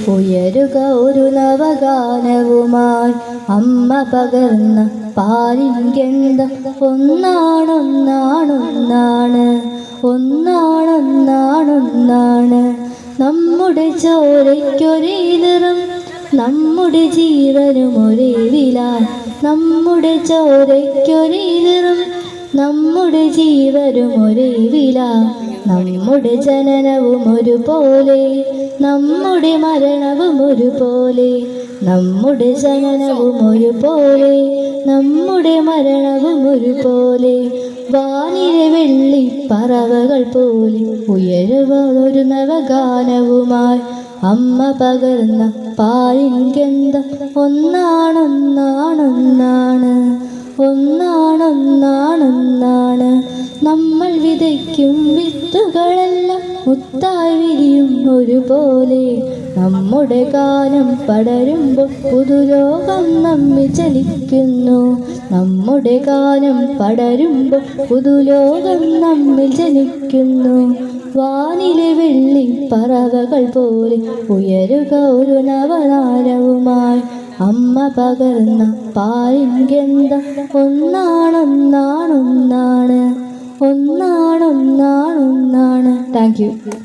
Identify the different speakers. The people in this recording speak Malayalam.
Speaker 1: ഉയരുക ഒരു നവഗാനവുമായി അമ്മ പകർന്ന പാലിൻ ഗന്ധം ഒന്നാണൊന്നാണൊന്നാണ് ഒന്നാണൊന്നാണൊന്നാണ് നമ്മുടെ ചോരയ്ക്കൊരേ നിറം നമ്മുടെ ജീവനും ഒരേ വില നമ്മുടെ ചോരയ്ക്കൊരേ നിറം നമ്മുടെ ജീവനും ഒരേ വില നമ്മുടെ ജനനവും ഒരുപോലെ നമ്മുടെ മരണവും ഒരുപോലെ നമ്മുടെ ജനനവും ഒരുപോലെ നമ്മുടെ മരണവും ഒരുപോലെ വാനിലെ വെള്ളി പറവകൾ പോലെ ഉയരുക ഒരു നവഗാനവുമായി അമ്മ പകർന്ന പാലിൻ ഗന്ധം ഒന്നാണൊന്നാണൊന്നാണ് ഒന്നാണൊന്നാണൊന്നാണ് നമ്മൾ വിതയ്ക്കും വിത്തുകളെല്ലാം മുത്തായി വിരിയും ഒരുപോലെ നമ്മുടെ ഗാനം പടരുമ്പോൾ പുതുലോകം നമ്മിൽ ജനിക്കുന്നു നമ്മുടെ ഗാനം പടരുമ്പോൾ പുതുലോകം നമ്മിൽ ജനിക്കുന്നു വാനിലെ വെള്ളി പറവകൾ പോലെ ഉയരുക ഒരു നവനാരവുമായി അമ്മ പകർന്ന പാലിൻ ഗന്ധം ഒന്നാണൊന്നാണൊന്നാണ് ഒന്നാണൊന്നാണൊന്നാണ്. Thank you.